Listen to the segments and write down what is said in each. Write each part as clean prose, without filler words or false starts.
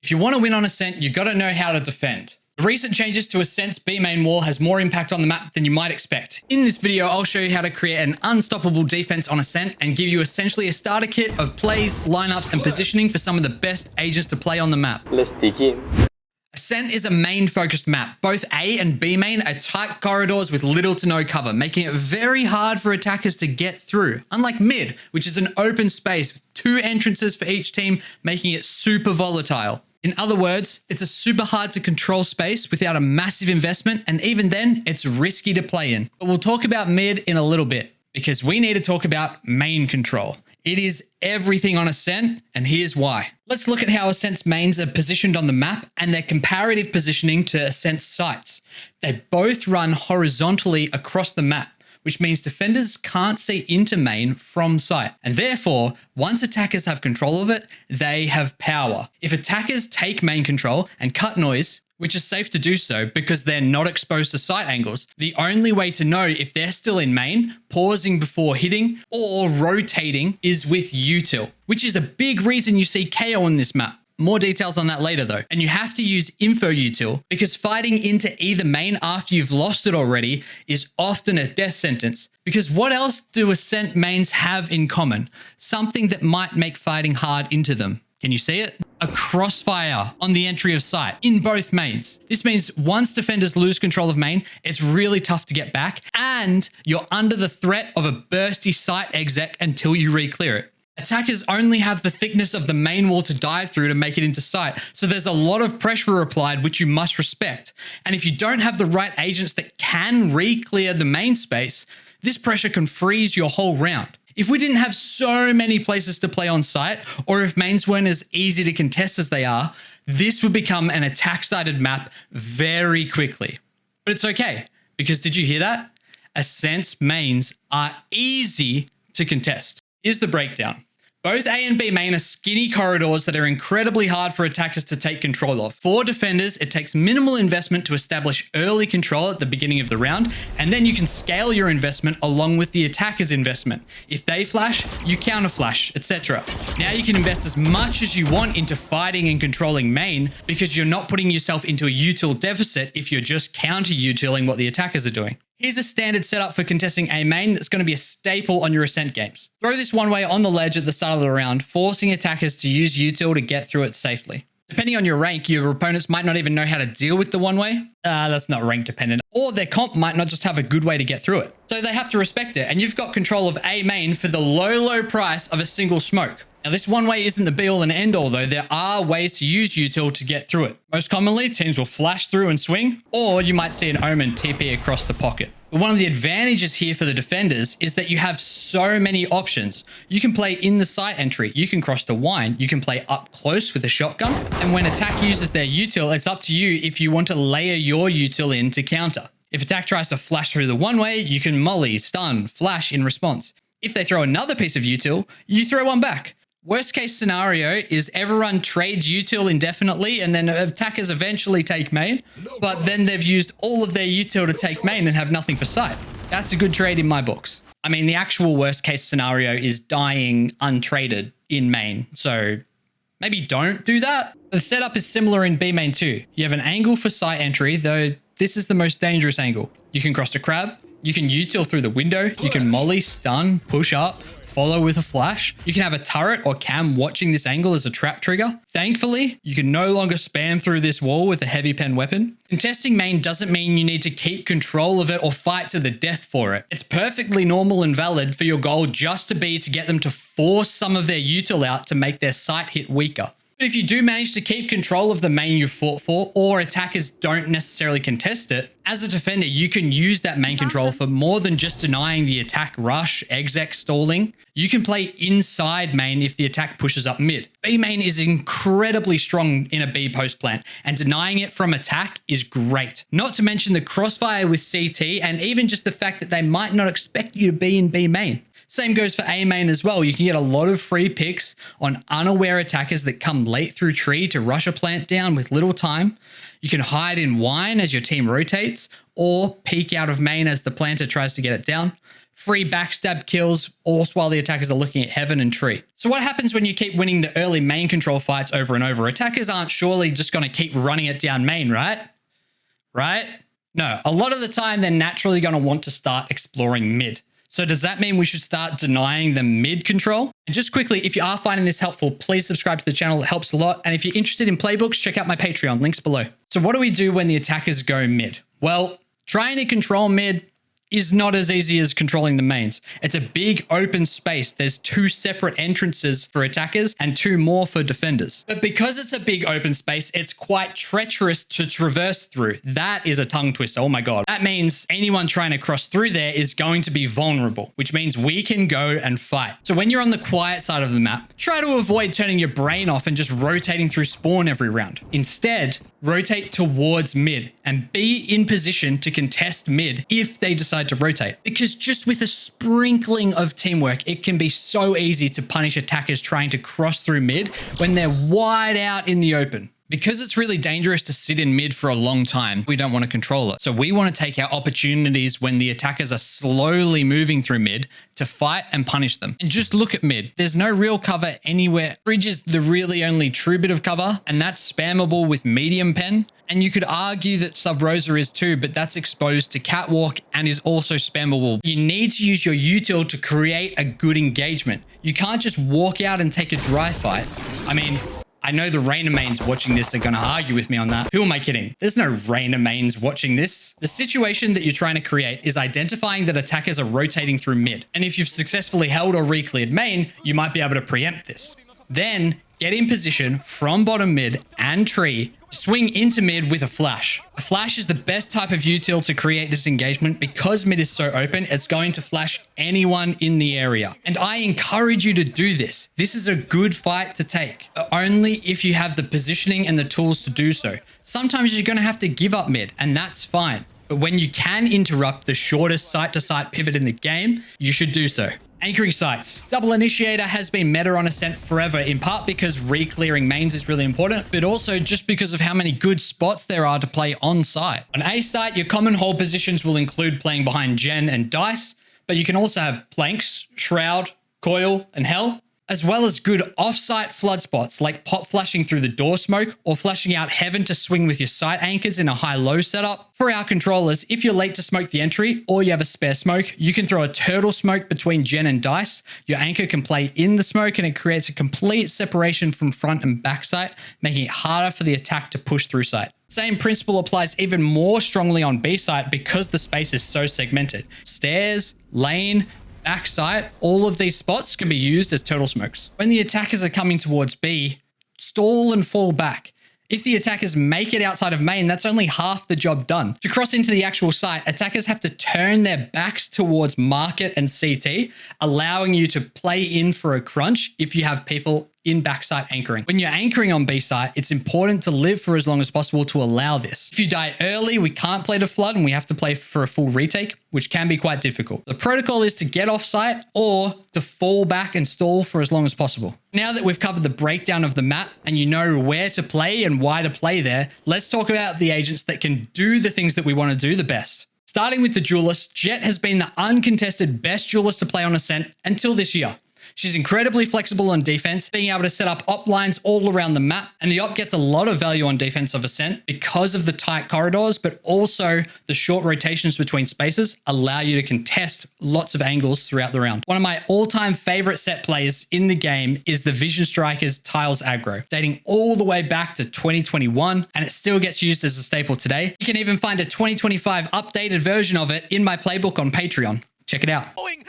If you want to win on Ascent, you got to know how to defend. The recent changes to Ascent's B main wall has more impact on the map than you might expect. In this video, I'll show you how to create an unstoppable defense on Ascent and give you essentially a starter kit of plays, lineups, and positioning for some of the best agents to play on the map. Let's begin. Ascent is a main-focused map. Both A and B main are tight corridors with little to no cover, making it very hard for attackers to get through. Unlike mid, which is an open space with 2 entrances for each team, making it super volatile. In other words, it's a super hard to control space without a massive investment, and even then, it's risky to play in. But we'll talk about mid in a little bit, because we need to talk about main control. It is everything on Ascent, and here's why. Let's look at how Ascent's mains are positioned on the map and their comparative positioning to Ascent's sites. They both run horizontally across the map, which means defenders can't see into main from sight. And therefore, once attackers have control of it, they have power. If attackers take main control and cut noise, which is safe to do so because they're not exposed to sight angles, the only way to know if they're still in main, pausing before hitting, or rotating is with util, which is a big reason you see KO on this map. More details on that later though. And you have to use info util because fighting into either main after you've lost it already is often a death sentence. Because what else do Ascent mains have in common? Something that might make fighting hard into them. Can you see it? A crossfire on the entry of sight in both mains. This means once defenders lose control of main, it's really tough to get back, and you're under the threat of a bursty sight exec until you re-clear it. Attackers only have the thickness of the main wall to dive through to make it into sight, so there's a lot of pressure applied which you must respect. And if you don't have the right agents that can re-clear the main space, this pressure can freeze your whole round. If we didn't have so many places to play on site, or if mains weren't as easy to contest as they are, this would become an attack-sided map very quickly. But it's okay, because did you hear that? Ascent's mains are easy to contest. Here's the breakdown. Both A and B main are skinny corridors that are incredibly hard for attackers to take control of. For defenders, it takes minimal investment to establish early control at the beginning of the round, and then you can scale your investment along with the attacker's investment. If they flash, you counter flash, etc. Now you can invest as much as you want into fighting and controlling main because you're not putting yourself into a util deficit if you're just counter utiling what the attackers are doing. Here's a standard setup for contesting A main that's going to be a staple on your Ascent games. Throw this one way on the ledge at the start of the round, forcing attackers to use util to get through it safely. Depending on your rank, your opponents might not even know how to deal with the one way. That's not rank dependent. Or their comp might not just have a good way to get through it. So they have to respect it, and you've got control of A main for the low price of a single smoke. Now, this one way isn't the be-all and end-all, though. There are ways to use util to get through it. Most commonly, teams will flash through and swing, or you might see an Omen TP across the pocket. But one of the advantages here for the defenders is that you have so many options. You can play in the sight entry, you can cross the wine, you can play up close with a shotgun, and when attack uses their util, it's up to you if you want to layer your util in to counter. If attack tries to flash through the one way, you can molly, stun, flash in response. If they throw another piece of util, you throw one back. Worst case scenario is everyone trades util indefinitely and then attackers eventually take main, but then they've used all of their util to take main and have nothing for sight. That's a good trade in my books. I mean, the actual worst case scenario is dying untraded in main, so maybe don't do that. The setup is similar in B main too. You have an angle for sight entry, though this is the most dangerous angle. You can cross the crab, you can util through the window, you can molly, stun, push up, follow with a flash. You can have a turret or cam watching this angle as a trap trigger. Thankfully, you can no longer spam through this wall with a heavy pen weapon. Contesting main doesn't mean you need to keep control of it or fight to the death for it. It's perfectly normal and valid for your goal just to be to get them to force some of their util out to make their sight hit weaker. But if you do manage to keep control of the main you fought for, or attackers don't necessarily contest it, as a defender, you can use that main control for more than just denying the attack rush, exec stalling. You can play inside main if the attack pushes up mid. B main is incredibly strong in a B post plant, and denying it from attack is great. Not to mention the crossfire with CT, and even just the fact that they might not expect you to be in B main. Same goes for A main as well. You can get a lot of free picks on unaware attackers that come late through tree to rush a plant down with little time. You can hide in wine as your team rotates, or peek out of main as the planter tries to get it down. free backstab kills, all while the attackers are looking at heaven and tree. So what happens when you keep winning the early main control fights over and over? Attackers aren't surely just going to keep running it down main, right? Right? No, a lot of the time they're naturally going to want to start exploring mid. So does that mean we should start denying them mid control? And just quickly, if you are finding this helpful, please subscribe to the channel. It helps a lot. And if you're interested in playbooks, check out my Patreon, links below. So what do we do when the attackers go mid? Well, trying to control mid is not as easy as controlling the mains. It's a big open space. There's 2 separate entrances for attackers and 2 more for defenders. But because it's a big open space, it's quite treacherous to traverse through. That is a tongue twister. Oh my God. That means anyone trying to cross through there is going to be vulnerable, which means we can go and fight. So when you're on the quiet side of the map, try to avoid turning your brain off and just rotating through spawn every round. Instead, rotate towards mid and be in position to contest mid if they decide to rotate. Because just with a sprinkling of teamwork, it can be so easy to punish attackers trying to cross through mid when they're wide out in the open. Because it's really dangerous to sit in mid for a long time, we don't want to control it. So we want to take our opportunities when the attackers are slowly moving through mid to fight and punish them. And just look at mid. There's no real cover anywhere. Bridge is the really only true bit of cover, and that's spammable with medium pen. And you could argue that Sub Rosa is too, but that's exposed to catwalk and is also spammable. You need to use your util to create a good engagement. You can't just walk out and take a dry fight. I mean, I know the Reyna mains watching this are going to argue with me on that. Who am I kidding? There's no Reyna mains watching this. The situation that you're trying to create is identifying that attackers are rotating through mid. And if you've successfully held or re-cleared main, you might be able to preempt this. Then get in position from bottom mid and tree, swing into mid with a flash. A flash is the best type of util to create this engagement because mid is so open, it's going to flash anyone in the area. And I encourage you to do this. This is a good fight to take, but only if you have the positioning and the tools to do so. Sometimes you're going to have to give up mid, and that's fine. But when you can interrupt the shortest site-to-site pivot in the game, you should do so. Anchoring sites. Double Initiator has been meta on Ascent forever, in part because re-clearing mains is really important, but also just because of how many good spots there are to play on site. On A site, your common hold positions will include playing behind Gen and Dice, but you can also have Planks, Shroud, Coil, and Hell, as well as good off-site flood spots like pop flashing through the door smoke or flashing out heaven to swing with your site anchors in a high-low setup. For our controllers, if you're late to smoke the entry or you have a spare smoke, you can throw a turtle smoke between Gen and Dice. Your anchor can play in the smoke and it creates a complete separation from front and back site, making it harder for the attack to push through site. Same principle applies even more strongly on B site because the space is so segmented. Stairs, lane, backside, all of these spots can be used as turtle smokes. When the attackers are coming towards B, stall and fall back. If the attackers make it outside of main, that's only half the job done. To cross into the actual site, attackers have to turn their backs towards market and CT, allowing you to play in for a crunch if you have people in backside anchoring. When you're anchoring on B site, it's important to live for as long as possible to allow this. If you die early, we can't play to flood and we have to play for a full retake, which can be quite difficult. The protocol is to get off site or to fall back and stall for as long as possible. Now that we've covered the breakdown of the map and you know where to play and why to play there, let's talk about the agents that can do the things that we want to do the best. Starting with the Duelist, Jet has been the uncontested best Duelist to play on Ascent until this year. She's incredibly flexible on defense, being able to set up op lines all around the map, and the op gets a lot of value on defense of Ascent because of the tight corridors, but also the short rotations between spaces allow you to contest lots of angles throughout the round. One of my all-time favorite set plays in the game is the Vision Strikers Tiles aggro, dating all the way back to 2021, and it still gets used as a staple today. You can even find a 2025 updated version of it in my playbook on Patreon. Check it out.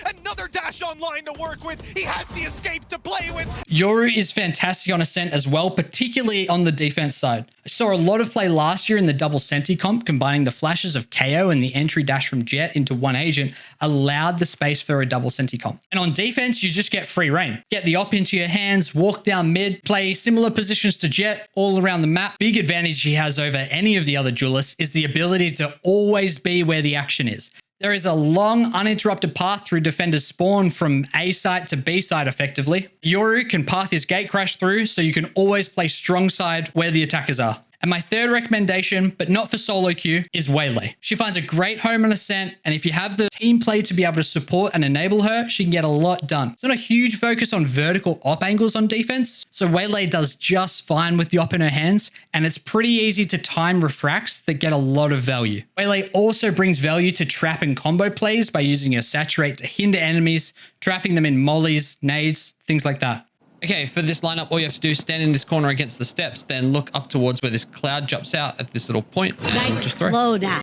Another dash online to work with. He has the escape to play with. Yoru is fantastic on Ascent as well, particularly on the defense side. I saw a lot of play last year in the double Senti comp, combining the flashes of KO and the entry dash from Jet into one agent allowed the space for a double Senti comp. And on defense, you just get free reign. Get the op into your hands, walk down mid, play similar positions to Jet all around the map. Big advantage he has over any of the other duelists is the ability to always be where the action is. There is a long, uninterrupted path through defenders' spawn from A site to B site effectively. Yoru can path his gate crash through, so you can always play strong side where the attackers are. And my third recommendation, but not for solo queue, is Waylay. She finds a great home on Ascent, and if you have the team play to be able to support and enable her, she can get a lot done. It's not a huge focus on vertical op angles on defense, so Waylay does just fine with the op in her hands, and it's pretty easy to time refracts that get a lot of value. Waylay also brings value to trap and combo plays by using her saturate to hinder enemies, trapping them in mollies, nades, things like that. Okay, for this lineup, all you have to do is stand in this corner against the steps, then look up towards where this cloud jumps out at this little point, and Nice, just throw. slow down.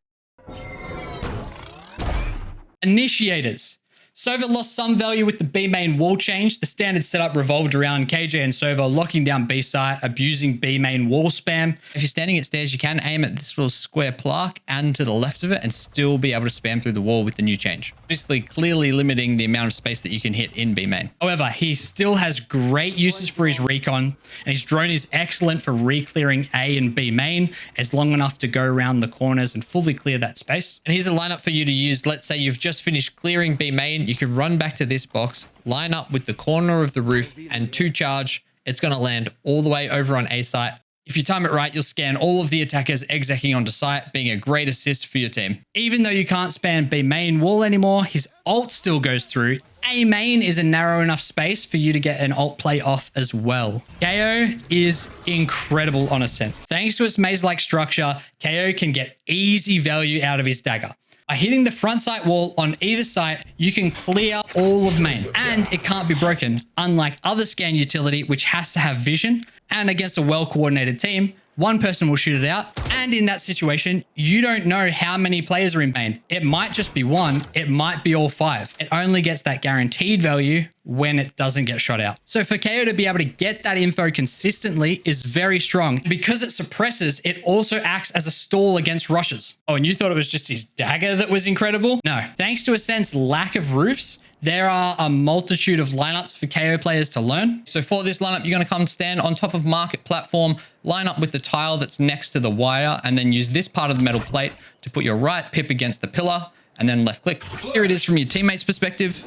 Initiators. Sova lost some value with the B main wall change. The standard setup revolved around KJ and Sova locking down B site, abusing B main wall spam. If you're standing at stairs, you can aim at this little square plaque and to the left of it and still be able to spam through the wall with the new change. Basically clearly limiting the amount of space that you can hit in B main. However, he still has great uses for his recon, and his drone is excellent for re-clearing A and B main. It's long enough to go around the corners and fully clear that space. And here's a lineup for you to use. Let's say you've just finished clearing B main. You can run back to this box, line up with the corner of the roof, and 2 charge. It's going to land all the way over on A site. If you time it right, you'll scan all of the attackers execing onto site, being a great assist for your team. Even though you can't spam B main wall anymore, his ult still goes through. A main is a narrow enough space for you to get an ult play off as well. KO is incredible on Ascent. Thanks to its maze-like structure, KO can get easy value out of his dagger. By hitting the front sight wall on either side, you can clear all of main, and it can't be broken, unlike other scan utility, which has to have vision. And against a well-coordinated team, one person will shoot it out, and in that situation, you don't know how many players are in main. It might just be one, it might be all 5. It only gets that guaranteed value when it doesn't get shot out. So for KO to be able to get that info consistently is very strong. Because it suppresses, it also acts as a stall against rushes. Oh, and you thought it was just his dagger that was incredible? No. Thanks to Ascent's lack of roofs, there are a multitude of lineups for KO players to learn. So for this lineup, you're going to come stand on top of market platform, line up with the tile that's next to the wire, and then use this part of the metal plate to put your right pip against the pillar, and then left click. Here it is from your teammate's perspective.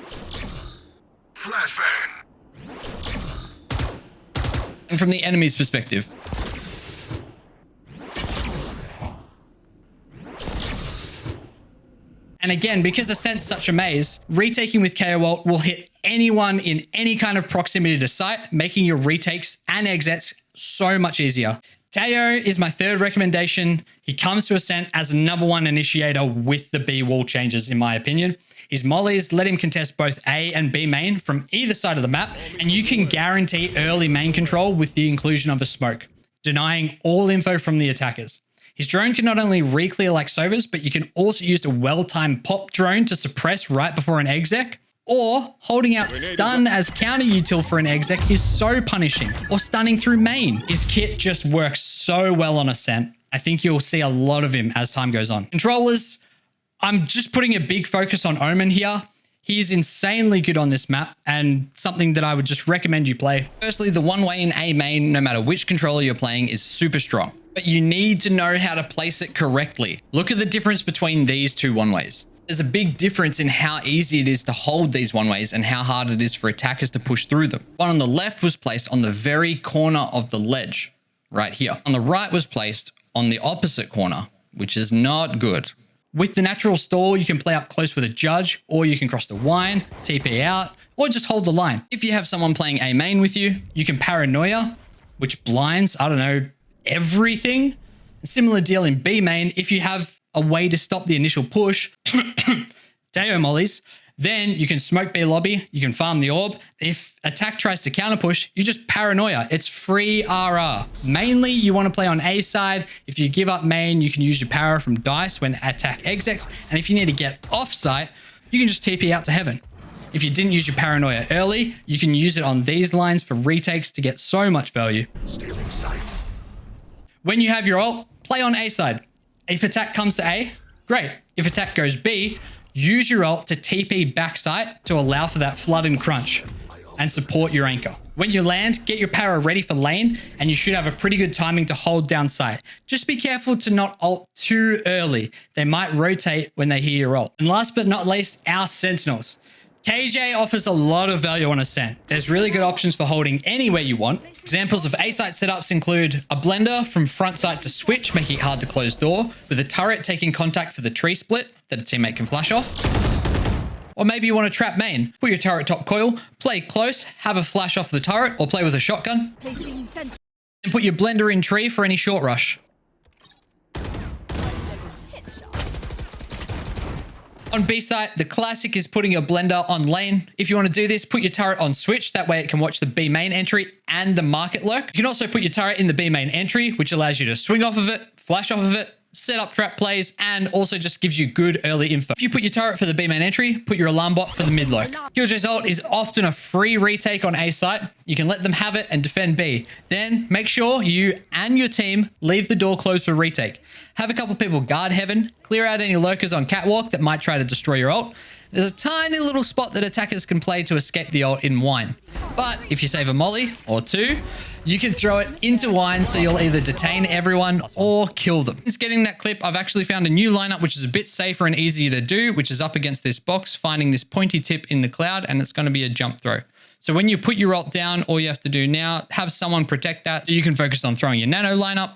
Flashbang. And from the enemy's perspective. And again, because Ascent's such a maze, retaking with KO ult will hit anyone in any kind of proximity to site, making your retakes and exits so much easier. Teo is my third recommendation. He comes to Ascent as the #1 initiator with the B wall changes, in my opinion. His mollies let him contest both A and B main from either side of the map, and you can guarantee early main control with the inclusion of a smoke, denying all info from the attackers. His drone can not only re-clear like Sova's, but you can also use a well-timed pop drone to suppress right before an exec, or holding out stun as counter util for an exec is so punishing, or stunning through main. His kit just works so well on Ascent. I think you'll see a lot of him as time goes on. Controllers, I'm just putting a big focus on Omen here. He's insanely good on this map and something that I would just recommend you play. Firstly, the one-way in A main, no matter which controller you're playing, is super strong. But you need to know how to place it correctly. Look at the difference between these two one-ways. There's a big difference in how easy it is to hold these one-ways and how hard it is for attackers to push through them. One on the left was placed on the very corner of the ledge, right here. On the right was placed on the opposite corner, which is not good. With the natural stall, you can play up close with a judge, or you can cross the wine, TP out, or just hold the line. If you have someone playing A main with you, you can paranoia, which blinds, I don't know, everything. A similar deal in B main. If you have a way to stop the initial push, Deo mollies, then you can smoke B lobby, you can farm the orb. If attack tries to counter push, you just paranoia. It's free RR. Mainly, you want to play on A side. If you give up main, you can use your power from dice when attack execs. And if you need to get off site, you can just TP out to heaven. If you didn't use your paranoia early, you can use it on these lines for retakes to get so much value. Stealing sight. When you have your ult, play on A side. If attack comes to A, great. If attack goes B, use your ult to TP backside to allow for that flood and crunch and support your anchor. When you land, get your power ready for lane, and you should have a pretty good timing to hold down side. Just be careful to not ult too early. They might rotate when they hear your ult. And last but not least, our Sentinels. KJ offers a lot of value on Ascent. There's really good options for holding anywhere you want. Examples of A-site setups include a blender from front site to switch, making it hard to close door, with a turret taking contact for the tree split that a teammate can flash off. Or maybe you want to trap main. Put your turret top coil, play close, have a flash off the turret, or play with a shotgun. And put your blender in tree for any short rush. On B site, the classic is putting your blender on lane. If you want to do this, put your turret on switch. That way it can watch the B main entry and the market lurk. You can also put your turret in the B main entry, which allows you to swing off of it, flash off of it, set up trap plays, and also just gives you good early info. If you put your turret for the B main entry, put your alarm bot for the mid lurk. Killjoy's ult is often a free retake on A site. You can let them have it and defend B. Then make sure you and your team leave the door closed for retake. Have a couple people guard heaven, clear out any lurkers on catwalk that might try to destroy your ult. There's a tiny little spot that attackers can play to escape the ult in wine. But if you save a molly or two, you can throw it into wine so you'll either detain everyone or kill them. Since getting that clip, I've actually found a new lineup which is a bit safer and easier to do, which is up against this box, finding this pointy tip in the cloud, and it's going to be a jump throw. So when you put your ult down, all you have to do now, have someone protect that so you can focus on throwing your nano lineup.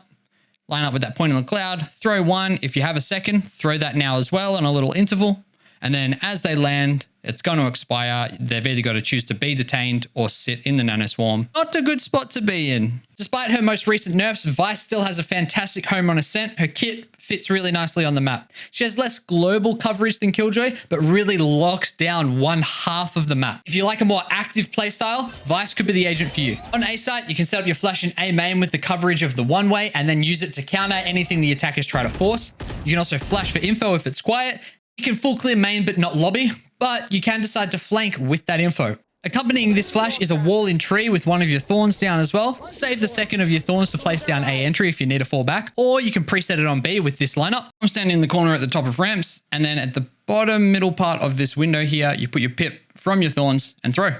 Line up with that point in the cloud, throw one. If you have a second, throw that now as well on a little interval. And then as they land, it's going to expire. They've either got to choose to be detained or sit in the nano swarm. Not a good spot to be in. Despite her most recent nerfs, Vice still has a fantastic home on Ascent. Her kit fits really nicely on the map. She has less global coverage than Killjoy, but really locks down one half of the map. If you like a more active playstyle, Vice could be the agent for you. On A site, you can set up your flash in A main with the coverage of the one way and then use it to counter anything the attackers try to force. You can also flash for info if it's quiet. You can full clear main but not lobby, but you can decide to flank with that info. Accompanying this flash is a wall in tree with one of your thorns down as well. Save the second of your thorns to place down A entry if you need to fall back, or you can preset it on B with this lineup. I'm standing in the corner at the top of ramps, and then at the bottom middle part of this window here, you put your pip from your thorns and throw.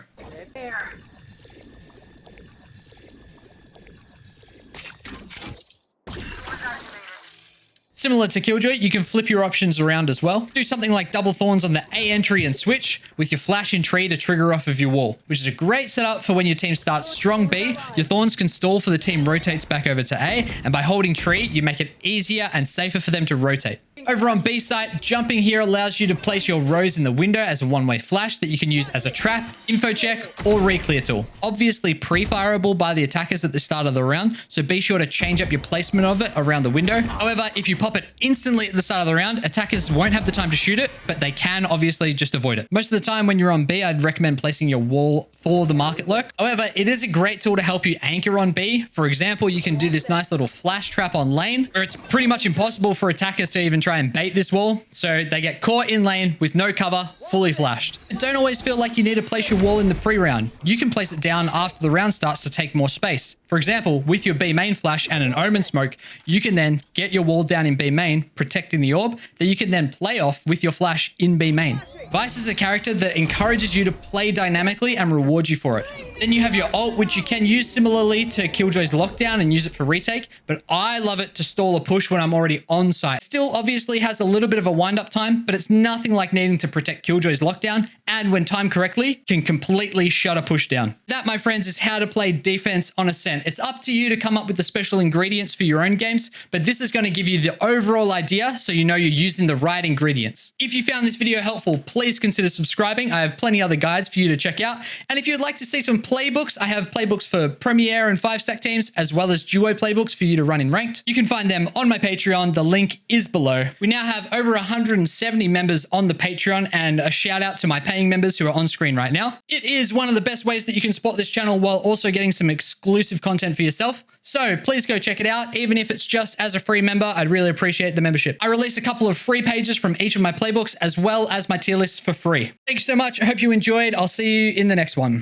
Similar to Killjoy, you can flip your options around as well. Do something like double thorns on the A entry and switch with your flash in tree to trigger off of your wall, which is a great setup for when your team starts strong B. Your thorns can stall for the team rotates back over to A, and by holding tree, you make it easier and safer for them to rotate. Over on B site, jumping here allows you to place your rose in the window as a one-way flash that you can use as a trap, info check, or re-clear tool. Obviously pre-fireable by the attackers at the start of the round, so be sure to change up your placement of it around the window. However, if you pop it instantly at the start of the round, attackers won't have the time to shoot it, but they can obviously just avoid it. Most of the time when you're on B, I'd recommend placing your wall for the market lurk. However, it is a great tool to help you anchor on B. For example, you can do this nice little flash trap on lane, where it's pretty much impossible for attackers to even try and bait this wall, so they get caught in lane with no cover, fully flashed. And don't always feel like you need to place your wall in the pre-round. You can place it down after the round starts to take more space. For example, with your B main flash and an Omen smoke, you can then get your wall down in B main, protecting the orb, that you can then play off with your flash in B main. Vice is a character that encourages you to play dynamically and rewards you for it. Then you have your ult, which you can use similarly to Killjoy's lockdown and use it for retake, but I love it to stall a push when I'm already on site. Still obviously has a little bit of a wind-up time, but it's nothing like needing to protect Killjoy's lockdown, and when timed correctly, can completely shut a push down. That, my friends, is how to play defense on Ascent. It's up to you to come up with the special ingredients for your own games, but this is going to give you the overall idea so you know you're using the right ingredients. If you found this video helpful, please consider subscribing. I have plenty other guides for you to check out, and if you'd like to see some playbooks, I have playbooks for Premier and 5-stack teams, as well as duo playbooks for you to run in ranked. You can find them on my Patreon. The link is below. We now have over 170 members on the Patreon, and a shout out to my paying members who are on screen right now. It is one of the best ways that you can support this channel while also getting some exclusive content for yourself. So please go check it out. Even if it's just as a free member, I'd really appreciate the membership. I release a couple of free pages from each of my playbooks, as well as my tier lists for free. Thank you so much. I hope you enjoyed. I'll see you in the next one.